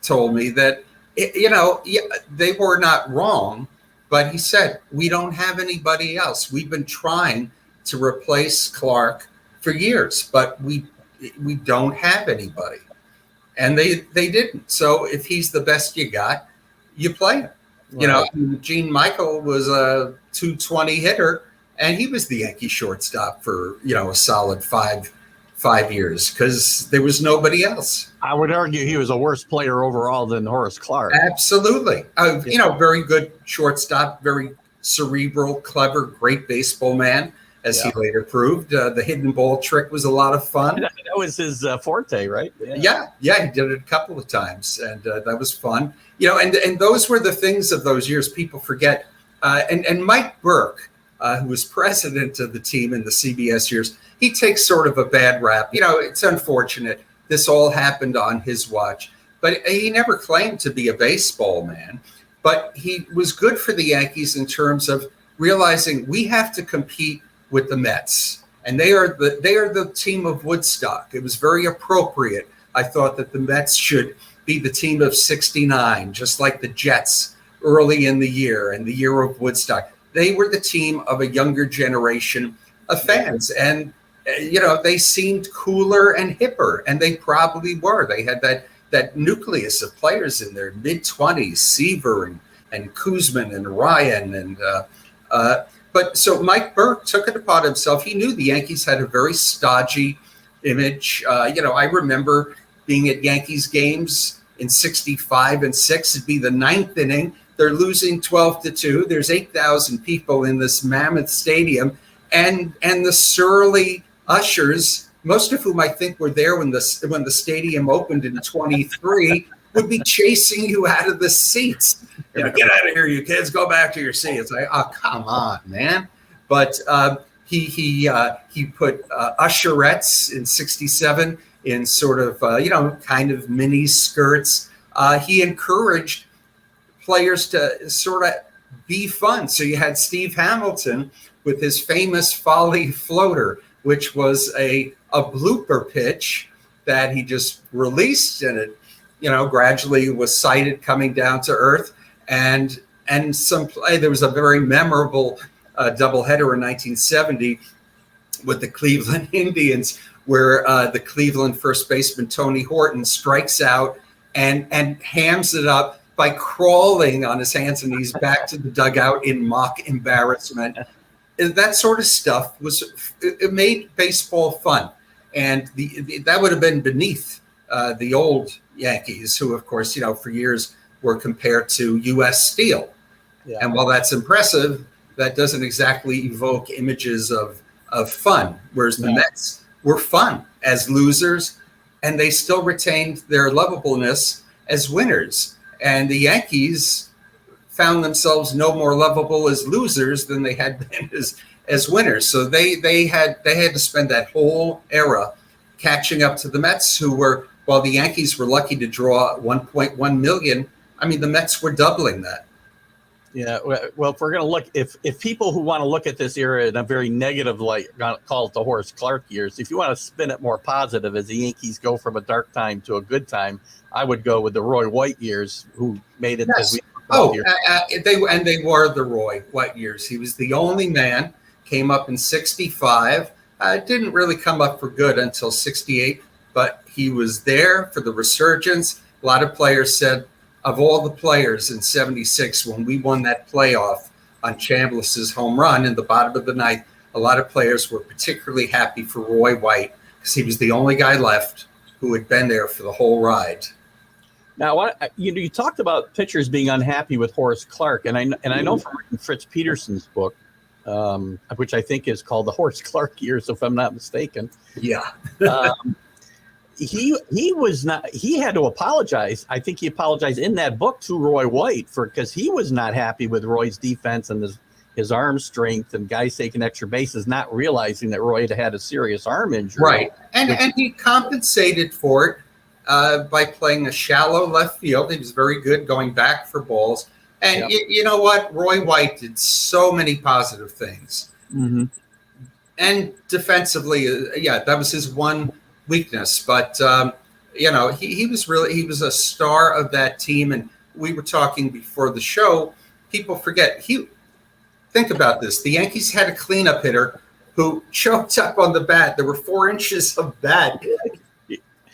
told me that, they were not wrong, but he said, we don't have anybody else. We've been trying to replace Clarke for years, but we don't have anybody. And they didn't. So if he's the best you got, you play him. Right. Gene Michael was a 220 hitter, and he was the Yankee shortstop for, a solid five years because there was nobody else. I would argue he was a worse player overall than Horace Clarke. Absolutely. Very good shortstop, very cerebral, clever, great baseball man, as he later proved. The hidden ball trick was a lot of fun. That was his forte, right? Yeah, he did it a couple of times, and that was fun. And those were the things of those years people forget. And Mike Burke, who was president of the team in the CBS years, he takes sort of a bad rap. It's unfortunate. This all happened on his watch. But he never claimed to be a baseball man. But he was good for the Yankees in terms of realizing we have to compete with the Mets. And they are the team of Woodstock. It was very appropriate. I thought that the Mets should be the team of 69, just like the Jets early in the year and the year of Woodstock. They were the team of a younger generation of fans. And they seemed cooler and hipper, and they probably were. They had that nucleus of players in their mid-20s, Seaver and Kuzman and Ryan. But so Mike Burke took it upon himself. He knew the Yankees had a very stodgy image. I remember being at Yankees games in 65 and 6. It'd be the ninth inning. They're losing 12-2. There's 8,000 people in this mammoth stadium. And the surly ushers, most of whom I think were there when the stadium opened in 23, would be chasing you out of the seats. Get out of here, you kids! Go back to your seats. It's like, oh, come on, man! But he put usherettes in '67 in sort of kind of mini skirts. He encouraged players to sort of be fun. So you had Steve Hamilton with his famous Folly floater, which was a blooper pitch that he just released, and it gradually was sighted coming down to earth. And some play. There was a very memorable doubleheader in 1970 with the Cleveland Indians, where the Cleveland first baseman Tony Horton strikes out and hams it up by crawling on his hands and knees back to the dugout in mock embarrassment. That sort of stuff it made baseball fun, and that would have been beneath the old Yankees, who of course for years were compared to U.S. Steel. Yeah. And while that's impressive, that doesn't exactly evoke images of fun, whereas the Mets were fun as losers, and they still retained their lovableness as winners. And the Yankees found themselves no more lovable as losers than they had been as winners. So they had to spend that whole era catching up to the Mets, who were, while the Yankees were lucky to draw 1.1 million, I mean, the Mets were doubling that. Yeah, well, if we're going to look, if people who want to look at this era in a very negative light, call it the Horace Clarke years, if you want to spin it more positive as the Yankees go from a dark time to a good time, I would go with the Roy White years, who made it. Yes. They were the Roy White years. He was the only man, came up in 65, didn't really come up for good until 68, but he was there for the resurgence. A lot of players said, of all the players in 76, when we won that playoff on Chambliss's home run in the bottom of the ninth, a lot of players were particularly happy for Roy White because he was the only guy left who had been there for the whole ride. Now, you talked about pitchers being unhappy with Horace Clarke, and I know from Fritz Peterson's book, which I think is called the Horace Clarke years, if I'm not mistaken. Yeah. He was not. He had to apologize. I think he apologized in that book to Roy White because he was not happy with Roy's defense and his arm strength and guys taking extra bases, not realizing that Roy had a serious arm injury. Right, and he compensated for it by playing a shallow left field. He was very good going back for balls. And you know what? Roy White did so many positive things. Mm-hmm. And defensively, that was his one weakness. But, he was a star of that team. And we were talking before the show, people forget. Think about this. The Yankees had a cleanup hitter who choked up on the bat. There were 4 inches of bat.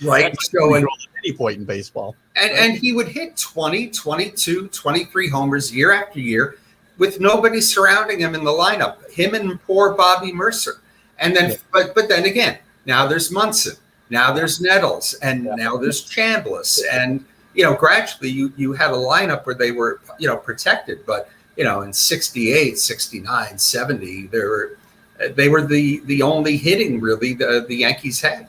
Right. So at any point in baseball. And he would hit 20, 22, 23 homers year after year with nobody surrounding him in the lineup, him and poor Bobby Mercer. And then, but then again, now there's Munson, now there's Nettles, and now there's Chambliss. And, gradually you had a lineup where they were, protected. But, in 68, 69, 70, they were the only hitting really the Yankees had.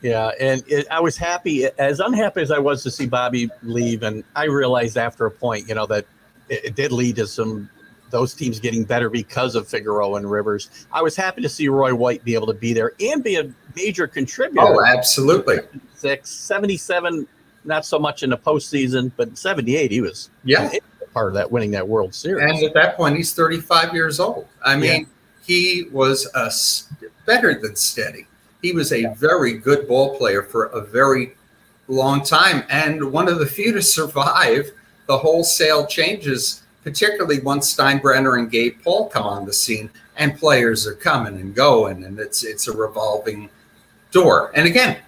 Yeah, and I was as unhappy as I was to see Bobby leave, and I realized after a point, that it did lead to those teams getting better because of Figueroa and Rivers. I was happy to see Roy White be able to be there and be a major contributor. Oh, absolutely. 77, not so much in the postseason, but in 78, he was part of that, winning that World Series. And at that point, he's 35 years old. I mean, he was better than steady. He was a very good ball player for a very long time, and one of the few to survive the wholesale changes, particularly once Steinbrenner and Gabe Paul come on the scene. and players are coming and going, and it's a revolving door. And again,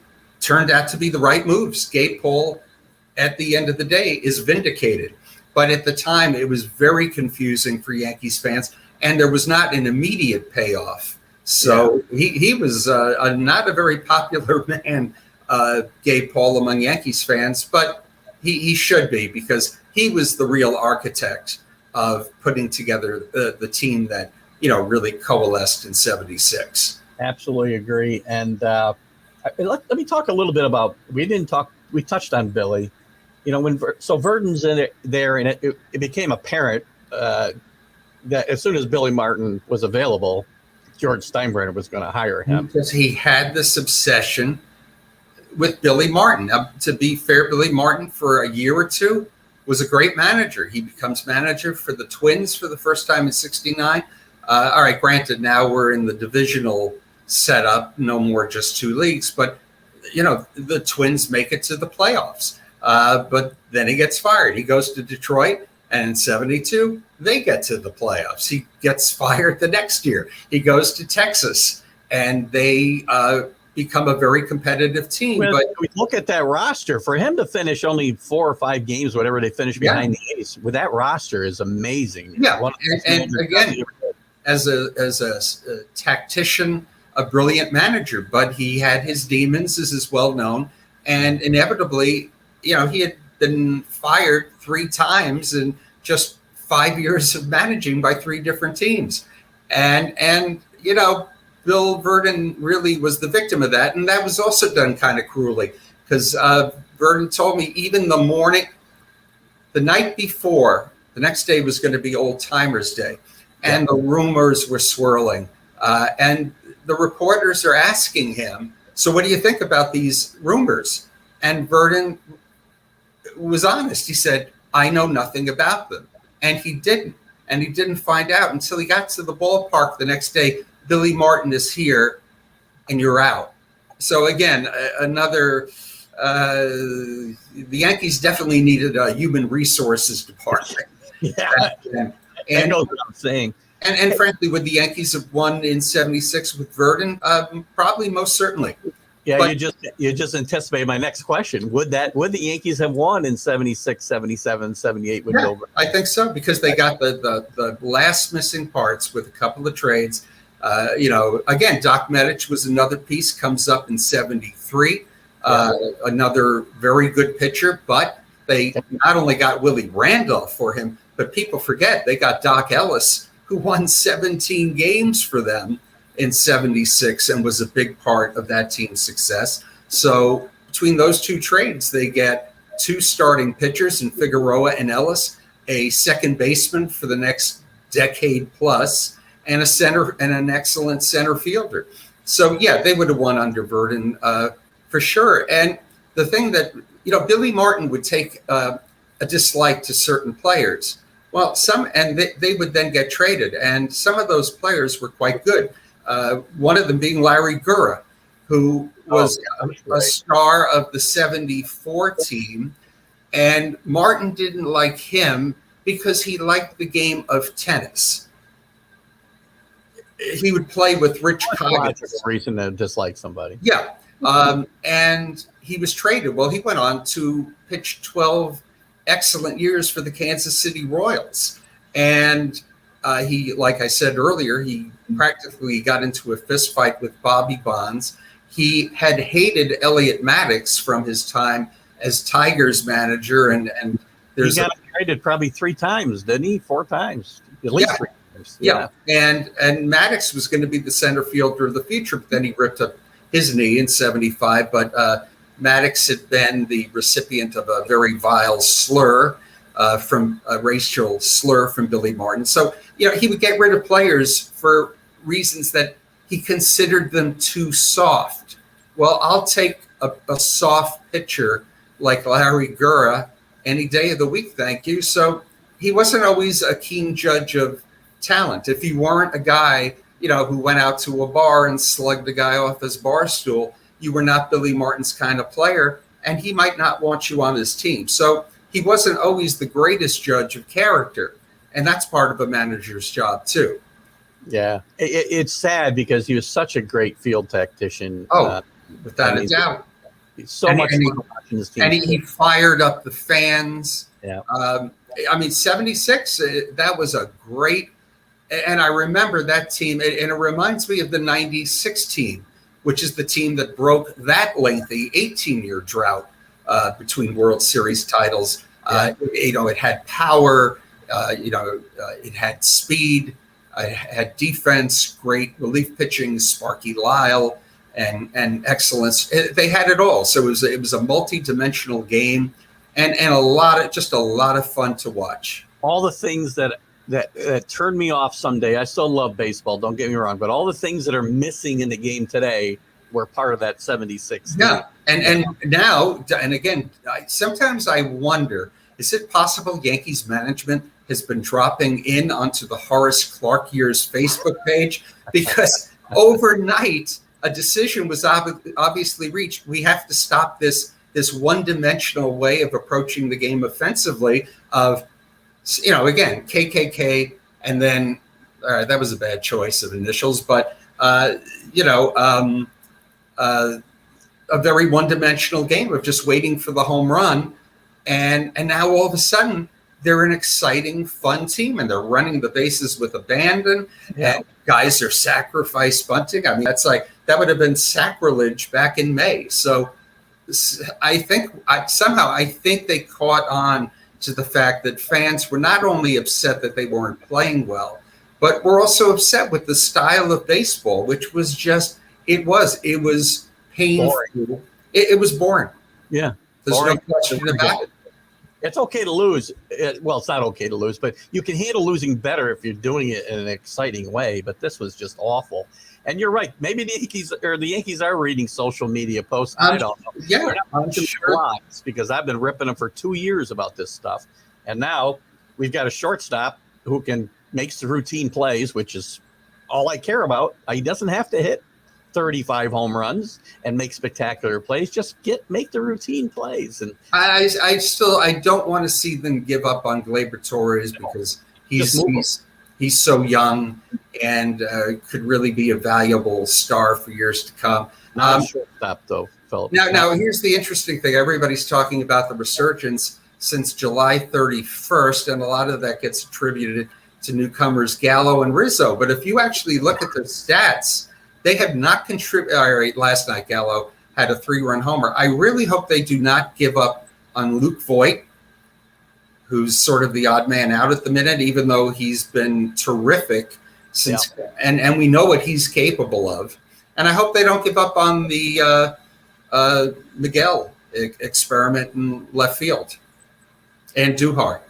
turned out to be the right moves. Gabe Paul, at the end of the day, is vindicated. But at the time, it was very confusing for Yankees fans, and there was not an immediate payoff. So he was not a very popular man, Gabe Paul, among Yankees fans, but he should be, because he was the real architect of putting together the team that, really coalesced in '76. Absolutely agree. And let me talk a little bit about, we touched on Billy. So Verdon's in there, and it became apparent that as soon as Billy Martin was available, George Steinbrenner was going to hire him. Because he had this obsession with Billy Martin. To be fair, Billy Martin, for a year or two, was a great manager. He becomes manager for the Twins for the first time in '69. All right, granted, now we're in the divisional setup, no more just two leagues, but, the Twins make it to the playoffs. But then he gets fired. He goes to Detroit, and in '72, they get to the playoffs. He gets fired the next year. He goes to Texas, and they become a very competitive team. Well, but we look at that roster. For him to finish only 4 or 5 games, whatever they finish behind the A's, with that roster is amazing. Yeah, and again, as a tactician, a brilliant manager, but he had his demons, as is well known, and inevitably, he had been fired 3 times in just 5 years of managing by 3 different teams. And Bill Verdon really was the victim of that. And that was also done kind of cruelly, because Verdon told me even the night before, the next day was going to be Old Timers Day. And the rumors were swirling. And the reporters are asking him, so what do you think about these rumors? And Verdon was honest. He said, I know nothing about them. And he didn't. And he didn't find out until he got to the ballpark the next day. Billy Martin is here, and you're out. So again, another, the Yankees definitely needed a human resources department. And I know what I'm saying. And frankly, would the Yankees have won in '76 with Verdon? Probably, most certainly. Yeah, but you just anticipated my next question. Would the Yankees have won in '76, '77, '78 with Bill Verdon? I think so, because they got the last missing parts with a couple of trades. Again, Doc Medich was another piece, comes up in '73. Another very good pitcher, but they not only got Willie Randolph for him, but people forget they got Doc Ellis, who won 17 games for them in '76 and was a big part of that team's success. So between those 2 trades, they get 2 starting pitchers in Figueroa and Ellis, a second baseman for the next decade plus, and an excellent center fielder. So yeah, they would have won under Verdon for sure. And the thing that, Billy Martin would take a dislike to certain players. Well, they would then get traded, and some of those players were quite good. One of them being Larry Gura, who was a star of the '74 team, and Martin didn't like him because he liked the game of tennis. He would play with Rich Coggins. Reason to dislike somebody. Yeah, and he was traded. Well, he went on to pitch 12 excellent years for the Kansas City Royals, and he, like I said earlier, he practically got into a fist fight with Bobby Bonds. He had hated Elliot Maddox from his time as Tigers manager, and he got traded probably 3 times, didn't he? 4 times, at least 3 times. Yeah. And Maddox was going to be the center fielder of the future, but then he ripped up his knee in '75. But Maddox had been the recipient of a very vile slur from a racial slur from Billy Martin. So, he would get rid of players for reasons that he considered them too soft. Well, I'll take a soft pitcher like Larry Gura any day of the week, thank you. So he wasn't always a keen judge of talent. If you weren't a guy, who went out to a bar and slugged a guy off his bar stool, you were not Billy Martin's kind of player, and he might not want you on his team. So he wasn't always the greatest judge of character, and that's part of a manager's job too. Yeah, it's sad because he was such a great field tactician. Oh, without a doubt. So much fun watching this team. And he fired up the fans. Yeah. 76, that was a great, and I remember that team, and it reminds me of the 96 team, which is the team that broke that lengthy 18-year drought between World Series titles. Yeah. It had power, it had speed, it had defense, great relief pitching, Sparky Lyle, and excellence. They had it all. So it was a multi-dimensional game, and a lot of fun to watch. All the things that turned me off someday. I still love baseball, don't get me wrong, but all the things that are missing in the game today were part of that 76. Yeah, and now, and again, sometimes I wonder, is it possible Yankees management has been dropping in onto the Horace Clarke Years Facebook page? Because overnight, a decision was obviously reached. We have to stop this one-dimensional way of approaching the game offensively of, again, KKK, and then that was a bad choice of initials, but, a very one-dimensional game of just waiting for the home run. And now all of a sudden, they're an exciting, fun team, and they're running the bases with abandon. Yeah. And guys are sacrifice bunting. I mean, that would have been sacrilege back in May. So I think they caught on to the fact that fans were not only upset that they weren't playing well, but were also upset with the style of baseball, which was just, it was painful. Boring. It was boring. Yeah. There's Boring. no question about it. It's okay to lose. Well, it's not okay to lose, but you can handle losing better if you're doing it in an exciting way. But this was just awful. And you're right. Maybe the Yankees are reading social media posts. I don't know. Yeah, I'm sure. Because I've been ripping them for 2 years about this stuff. And now we've got a shortstop who can makes the routine plays, which is all I care about. He doesn't have to hit 35 home runs and make spectacular plays. Just make the routine plays. And I don't want to see them give up on Gleyber Torres because he's so young and could really be a valuable star for years to come. Not a shortstop though, Philip. Now here's the interesting thing. Everybody's talking about the resurgence since July 31st, and a lot of that gets attributed to newcomers Gallo and Rizzo. But if you actually look at the stats, they have not contributed. All right, last night Gallo had a 3-run homer. I really hope they do not give up on Luke Voigt, who's sort of the odd man out at the minute, even though he's been terrific since, and we know what he's capable of. And I hope they don't give up on the Miguel experiment in left field and Duhar.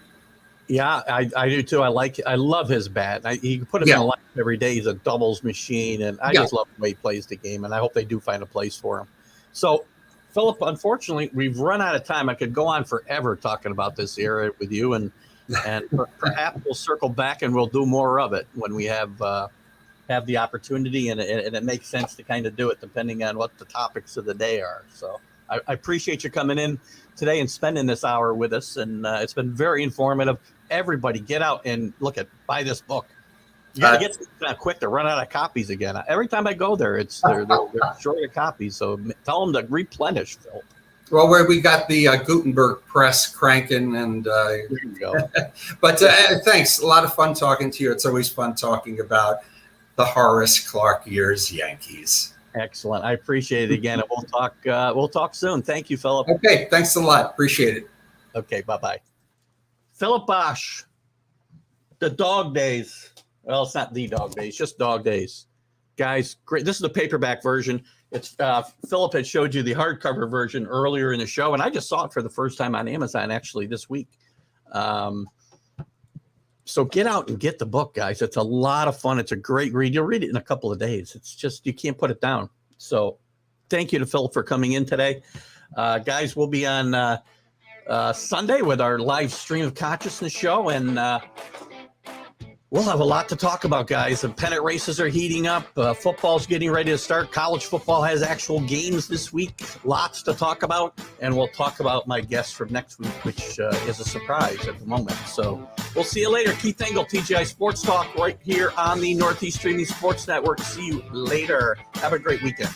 Yeah, I do too. I love his bat. He can put him in a lineup every day. He's a doubles machine, and I just love the way he plays the game, and I hope they do find a place for him. So, Philip, unfortunately, we've run out of time. I could go on forever talking about this era with you, and perhaps we'll circle back and we'll do more of it when we have the opportunity, and it makes sense to kind of do it depending on what the topics of the day are. So I appreciate you coming in today and spending this hour with us, and it's been very informative. Everybody get out and buy this book. You got to get quick to run out of copies again. Every time I go there, they're short of copies. So tell them to replenish, Phil. Well, we got the Gutenberg press cranking, and there you go. But thanks. A lot of fun talking to you. It's always fun talking about the Horace Clarke Years Yankees. Excellent. I appreciate it again. And we'll talk soon. Thank you, Philip. Okay. Thanks a lot. Appreciate it. Okay. Bye-bye. Philip Bashe, the dog days. Well, it's not the dog days, just dog days. Guys, great. This is the paperback version. It's Philip had showed you the hardcover version earlier in the show, and I just saw it for the first time on Amazon actually this week. So get out and get the book, guys. It's a lot of fun. It's a great read. You'll read it in a couple of days. It's just, you can't put it down. So thank you to Philip for coming in today. Guys, we'll be on Sunday with our live stream of consciousness show, and we'll have a lot to talk about, guys. The pennant races are heating up. Football's getting ready to start. College football has actual games this week. Lots to talk about. And we'll talk about my guest from next week, which is a surprise at the moment. So We'll see you later. Keith Engel, TGI Sports Talk, right here on the Northeast Streaming Sports Network. See you later. Have a great weekend.